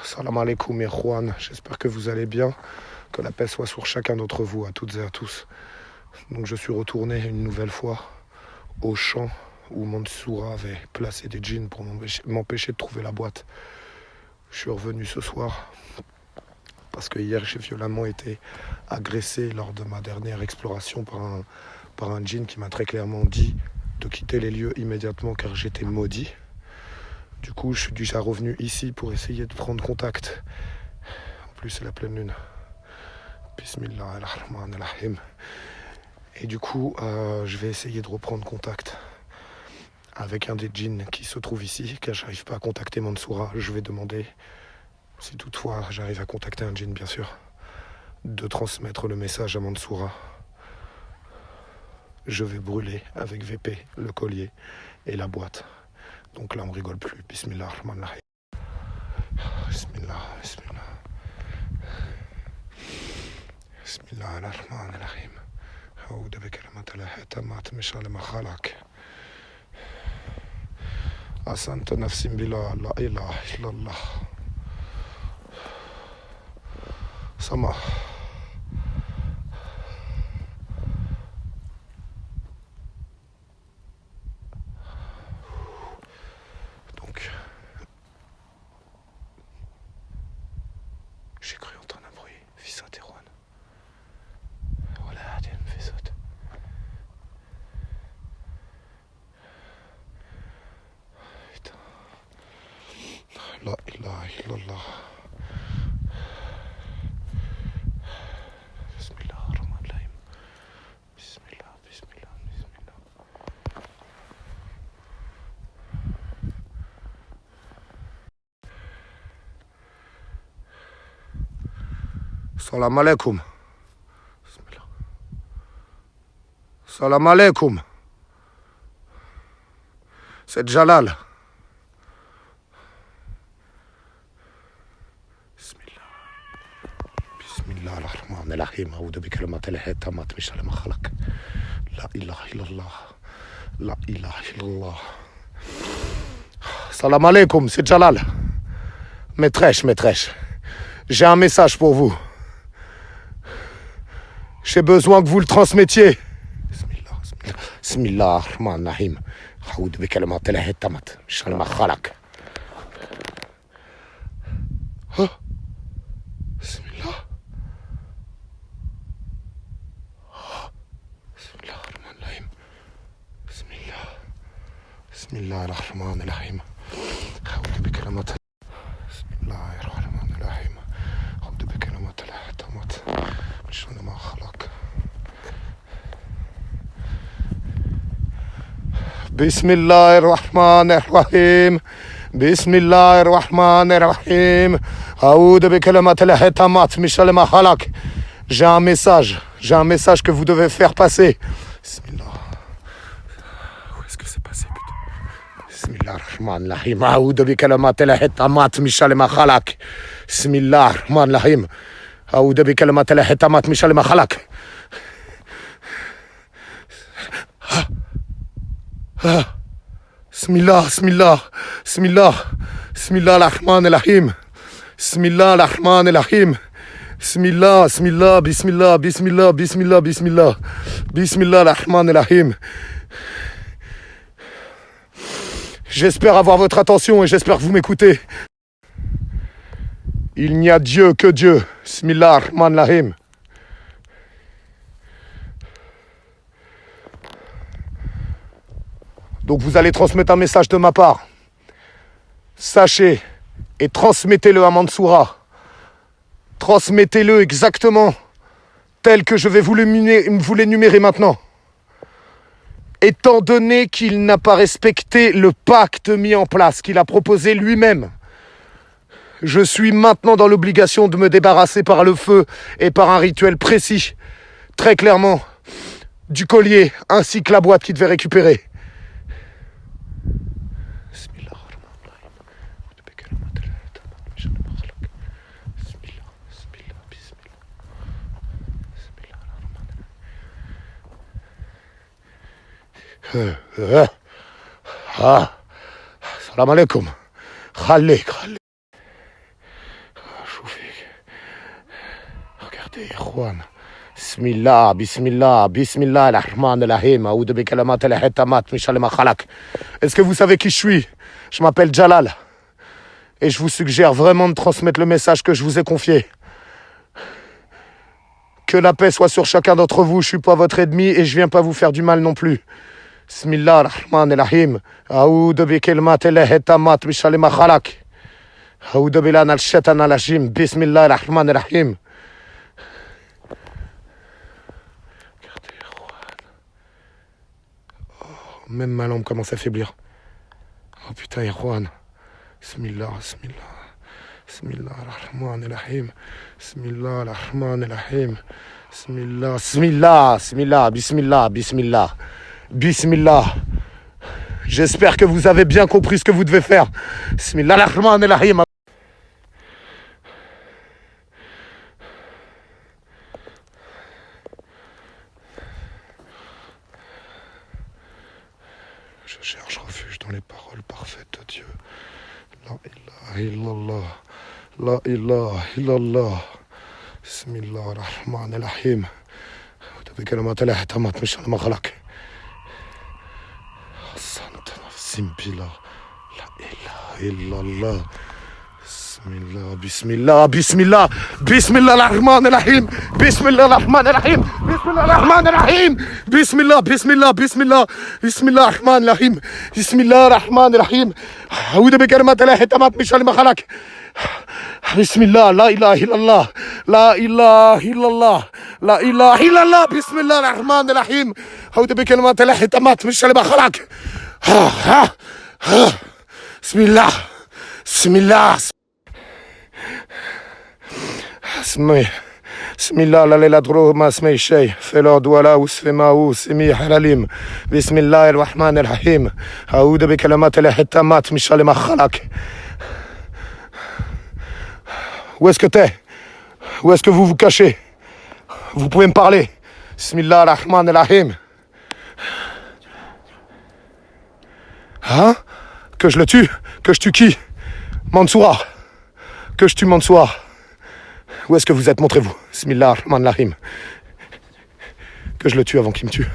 Salam alaikum et Juan, j'espère que vous allez bien, que la paix soit sur chacun d'entre vous, à toutes et à tous. Donc je suis retourné une nouvelle fois au champ où Mansoura avait placé des djinns pour m'empêcher de trouver la boîte. Je suis revenu ce soir parce que hier j'ai violemment été agressé lors de ma dernière exploration par un djinn qui m'a très clairement dit de quitter les lieux immédiatement car j'étais maudit. Du coup, je suis déjà revenu ici pour essayer de prendre contact. En plus, c'est la pleine lune. Bismillahirrahmanirrahim. Et du coup, je vais essayer de reprendre contact avec un des djinns qui se trouve ici, car je n'arrive pas à contacter Mansoura. Je vais demander, si toutefois j'arrive à contacter un djinn, bien sûr, de transmettre le message à Mansoura. Je vais brûler avec VP le collier et la boîte. Donc là, on rigole plus. Bismillah ar-Rahman ar-Rahim. Bismillah, bismillah. Bismillah ar-Rahman ar-Rahim. أعوذ بكلمة الله التامات من شر ما خلق. أحسنت نفسي بلا لا إله إلا الله. Sama. Donc, j'ai cru entendre un bruit, fils Antéron. Voilà, tu me fais sauter. Putain. La ilaha illallah. Bismillah ar-Rahman ar-Rahim. Bismillah, bismillah, bismillah. Salam alaikum. Bismillah. Salam alaikum. C'est Jalal. Bismillah. Bismillah ar-Rahman ar-Rahim. A'udhu bi kalimatillahi tammat min sharri ma khalaq. La ilaha illallah. La ilaha illallah. Salam alaikum, c'est Jalal. Maîtresse. J'ai un message pour vous. J'ai besoin que vous le transmettiez. Bismillah ar-Rahman ar-Rahim. A'udhu bi kalimatillahi tammat min sharri ma khalaq. Bismillah. Bismillah ar-Rahman ar-Rahim. Bismillah. Bismillah ar-Rahman ar-Rahim. A'udhu bi kalimatillahi. Bismillah ar-Rahman ar-Rahim. A'udhu bi kalimatillahi tammat min sharri ma khalaq. Bismillah ar-Rahman ar-Rahim. Bismillah ar-Rahman ar-Rahim. A'udhu bi kalimatillahi tammat min sharri ma khalaq. J'ai un message que vous devez faire passer. Bismillah. Où est-ce que c'est passé, putain? Bismillah ar-Rahman ar-Rahim. A'udhu bi kalimatillahi tammat min sharri ma khalaq. Bismillah ar-Rahman ar-Rahim. A'udhu bi kalimatillahi tammat min sharri ma khalaq. Bismillah ar-Rahman ar-Rahim. Bismillah ar-Rahman ar-Rahim. Bismillah ar-Rahman ar-Rahim. J'espère avoir votre attention et j'espère que vous m'écoutez. Il n'y a Dieu que Dieu. Bismillah ar-Rahman ar-Rahim. Donc vous allez transmettre un message de ma part. Sachez et transmettez-le à Mansoura. Transmettez-le exactement tel que je vais vous l'énumérer maintenant. Étant donné qu'il n'a pas respecté le pacte mis en place, qu'il a proposé lui-même, je suis maintenant dans l'obligation de me débarrasser par le feu et par un rituel précis, très clairement, du collier ainsi que la boîte qu'il devait récupérer. Salam alaikum. Khalik. Juan. Bismillah, bismillah, bismillah, ar-Rahman ar-Rahim. A'oudhu bi kalimat al-Hayy tamat min sharri ma khalaq. Est-ce que vous savez qui je suis? Je m'appelle Jalal. Et je vous suggère vraiment de transmettre le message que je vous ai confié. Que la paix soit sur chacun d'entre vous. Je ne suis pas votre ennemi et je ne viens pas vous faire du mal non plus. Bismillah ar-Rahman ar-Rahim. A'oudhu bi kalimat al-Hayy tamat min sharri ma khalaq. A'oudhu billahi minash shaitanir rajim. Bismillah ar-Rahman ar-Rahim. Même ma lampe commence à faiblir. Oh putain, et Juan. Bismillah, bismillah. Bismillah ar-Rahman ar-Rahim. Bismillah ar-Rahman ar-Rahim. Bismillah, bismillah, bismillah, bismillah, bismillah. Bismillah. J'espère que vous avez bien compris ce que vous devez faire. Bismillah ar-Rahman ar-Rahim. Je cherche refuge dans les paroles parfaites de Dieu. La ilaha illallah. La ilaha illallah. Bismillah ar-Rahman ar-Rahim. Bi kalimat al-Hayy tamat min sharri ma khalaq. Santa nafsin billah. La ilaha illallah. Bismillah, bismillah, bismillah, bismillah ar-Rahman ar-Rahim, bismillah ar-Rahman ar-Rahim, bismillah ar-Rahman ar-Rahim, bismillah, bismillah, bismillah, bismillah ar-Rahman ar-Rahim, bismillah ar-Rahman ar-Rahim, a'oudhu bi kalimat al-Hayy tamat min sharri ma khalaq. Bismillah, la ilaha illallah, la ilaha illallah, la ilaha illallah, bismillah ar-Rahman ar-Rahim, a'oudhu bi kalimat al-Hayy tamat min sharri ma khalaq. Bismillah, bismillah. Bismillah, la lela dro ma smay shay, felo douala usfema usmi halalim. Bismillah ar-Rahman ar-Rahim. A'oudhu bi kalimat al-Hayy tamat min sharri ma khalaq. Où est-ce que t'es? Où est-ce que vous vous cachez? Vous pouvez me parler. Bismillah ar-Rahman ar-Rahim. Hein? Que je le tue? Que je tue qui? Mansoura. Que je tue Mansoura. Où est-ce que vous êtes? Montrez-vous. Bismillah ar-Rahman ar-Rahim. Que je le tue avant qu'il me tue.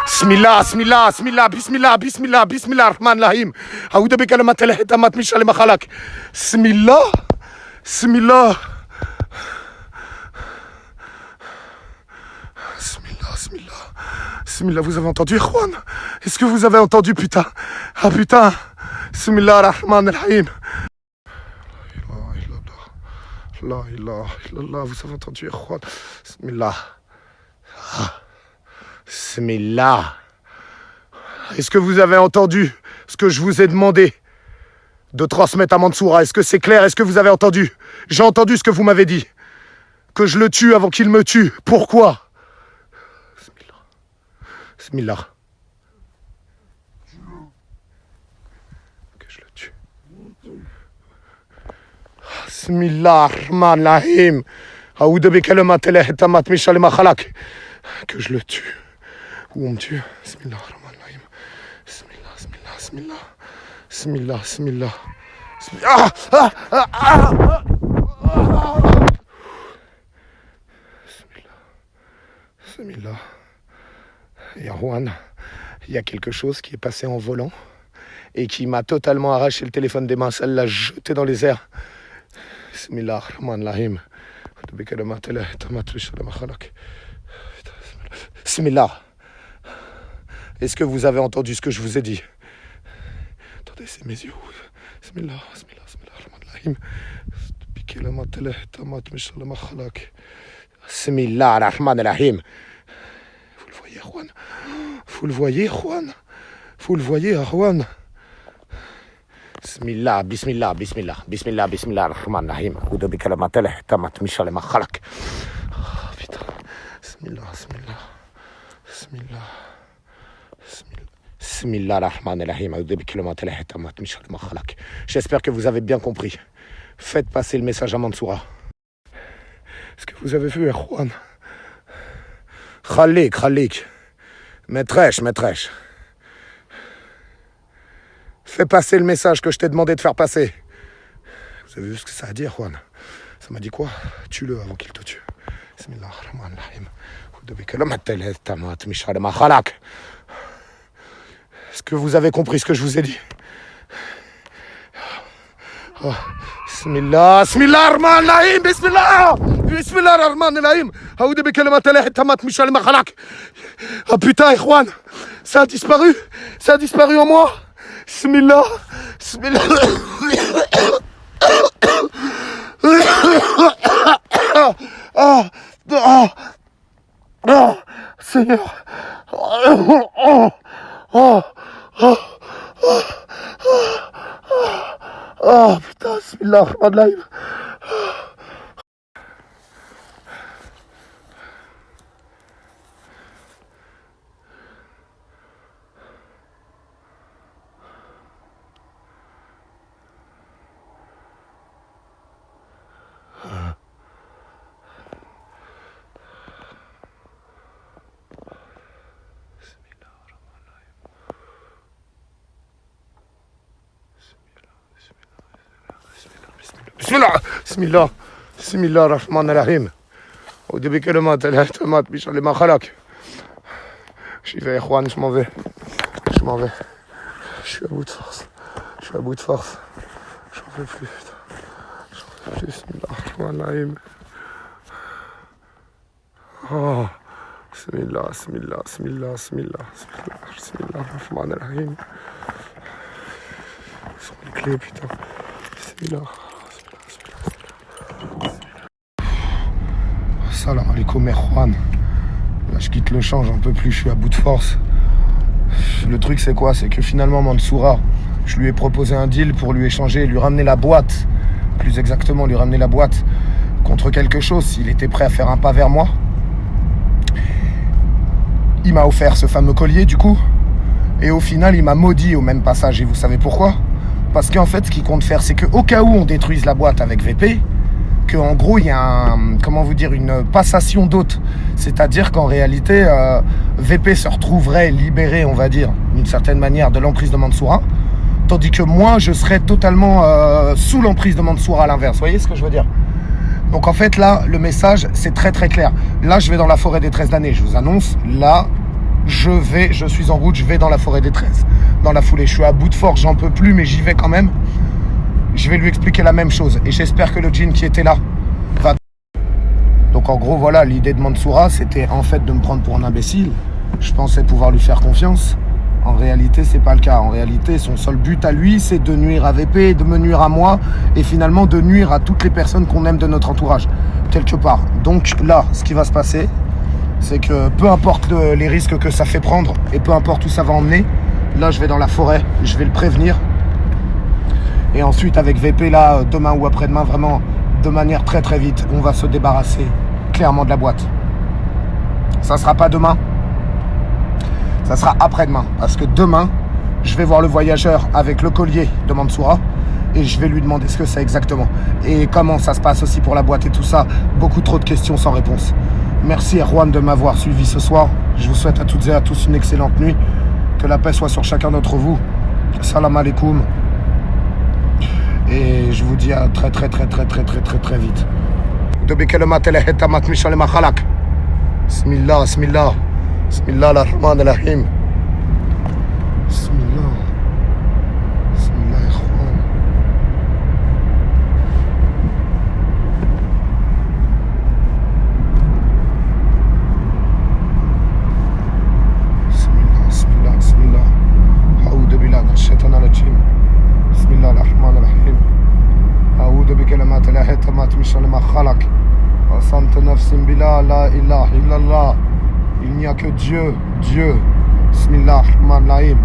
Bismillah, bismillah, bismillah, bismillah, bismillah, bismillah ar-Rahman ar-Rahim. A'oudhu bi kalimat al-Hayy tamat min sharri ma khalaq. Bismillah, bismillah. Bismillah, bismillah. Bismillah, vous avez entendu, Juan? Est-ce que vous avez entendu, putain? Ah putain. Bismillah ar-Rahman ar-Rahim. La ilaha illallah, vous avez entendu, Juan? Bismillah. Bismillah. Est-ce que vous avez entendu ce que je vous ai demandé de transmettre à Mansoura? Est-ce que c'est clair? Est-ce que vous avez entendu? J'ai entendu ce que vous m'avez dit. Que je le tue avant qu'il me tue. Pourquoi? Bismillah. Bismillah. Que je le tue. Bismillah ar-Rahman ar-Rahim. A'oudhu bi kalimat al-Hayy tamat min sharri ma khalaq. Que je le tue. Ou on me tue. Bismillah ar-Rahman ar-Rahim. Bismillah, bismillah, bismillah. Bismillah, bismillah. Bismillah. Bismillah. Bismillah. Et Juan, il y a quelque chose qui est passé en volant et qui m'a totalement arraché le téléphone des mains. Ça l'a jeté dans les airs. Bismillah ar-Rahman ar-Rahim. Bismillah. Est-ce que vous avez entendu ce que je vous ai dit? Attendez, c'est mes yeux. Bismillah, bismillah, bismillah ar-Rahman ar-Rahim. Bismillah ar-Rahman ar-Rahim. Vous le voyez, Juan? Vous le voyez, Juan? Vous le voyez, Juan? Bismillah, bismillah, bismillah, bismillah, bismillah ar-Rahman ar-Rahim. A'oudhu bi kalimat al-Hayy tamat min sharri ma khalaq. Oh putain. Bismillah, bismillah. Bismillah. Bismillah ar-Rahman ar-Rahim. A'oudhu bi kalimat al-Hayy tamat min sharri ma khalaq. J'espère que vous avez bien compris. Faites passer le message à Mansoura. Est-ce que vous avez vu, Juan? Khalik, Khalik. Maîtresse, maîtresse. Fais passer le message que je t'ai demandé de faire passer. Vous avez vu ce que ça a dit, Juan? Ça m'a dit quoi? Tue-le avant qu'il te tue. Bismillahirrahmanirrahim. Est-ce que vous avez compris ce que je vous ai dit? Oh. Bismillah, Bismillahirrahmanirrahim, Bismillah, Bismillahirrahmanirrahim. Aoudou bi kalimatillahi at-tammat min sharri ma khalaq. Ah putain, Ikhwan, ça a disparu en moi. Bismillah, Bismillah. Seigneur. Putain, Bismillahirrahmanirrahim. Bismillah, Bismillah, Bismillah ar-Rahman ar-Rahim. Au début que le mat, Bichal ma khalak. J'y vais, Juan, je m'en vais. Je suis à bout de force. J'en peux plus, putain. J'en peux plus, Bismillah ar-Rahman ar-Rahim. Oh, Bismillah, Bismillah, Bismillah, Bismillah, Bismillah ar-Rahman ar-Rahim. Sur les clés, putain. Bismillah. Salam alaikum, Juan. Là, je quitte le champ, j'en peux plus, je suis à bout de force. Le truc, c'est quoi? C'est que finalement, Mansoura, je lui ai proposé un deal pour lui échanger, lui ramener la boîte. Plus exactement, lui ramener la boîte contre quelque chose, s'il était prêt à faire un pas vers moi. Il m'a offert ce fameux collier, du coup. Et au final, il m'a maudit au même passage. Et vous savez pourquoi? Parce qu'en fait, ce qu'il compte faire, c'est qu'au cas où on détruise la boîte avec VP, qu'en gros, il y a une passation d'hôte. C'est-à-dire qu'en réalité, VP se retrouverait libéré, on va dire, d'une certaine manière, de l'emprise de Mansoura. Tandis que moi, je serais totalement sous l'emprise de Mansoura à l'inverse. Vous voyez ce que je veux dire? Donc en fait, là, le message, c'est très très clair. Là, je vais dans la forêt des 13 d'année. Je vous annonce, là, je suis en route, je vais dans la forêt des 13. Dans la foulée, je suis à bout de force, j'en peux plus, mais j'y vais quand même. Je vais lui expliquer la même chose. Et j'espère que le djinn qui était là va... Donc en gros, voilà, l'idée de Mansoura, c'était en fait de me prendre pour un imbécile. Je pensais pouvoir lui faire confiance. En réalité, c'est pas le cas. En réalité, son seul but à lui, c'est de nuire à VP, de me nuire à moi, et finalement de nuire à toutes les personnes qu'on aime de notre entourage, quelque part. Donc là, ce qui va se passer, c'est que peu importe les risques que ça fait prendre, et peu importe où ça va emmener, là, je vais dans la forêt, je vais le prévenir. Et ensuite, avec VP, là, demain ou après-demain, vraiment, de manière très très vite, on va se débarrasser clairement de la boîte. Ça sera pas demain, ça sera après-demain. Parce que demain, je vais voir le voyageur avec le collier de Mansoura et je vais lui demander ce que c'est exactement. Et comment ça se passe aussi pour la boîte et tout ça. Beaucoup trop de questions sans réponse. Merci Erwan de m'avoir suivi ce soir. Je vous souhaite à toutes et à tous une excellente nuit. Que la paix soit sur chacun d'entre vous. Salam alaikum. Et je vous dis à très vite. Bismillah, Bismillah, Bismillah ar-Rahman ar-Rahim. Bismillah, Bismillah Ikhwan. Bismillah, Bismillah, Bismillah. A'udhu billahi minash shaitanir rajim. Bismillah ar-Rahman ar-Rahim. A'udhu bi kalimatillahi at-tammat min sharri ma khalaq. Wa santu nafsin bila la ilaha illallah. Il n'y a que Dieu, Dieu. Bismillah ar-Rahman ar-Rahim.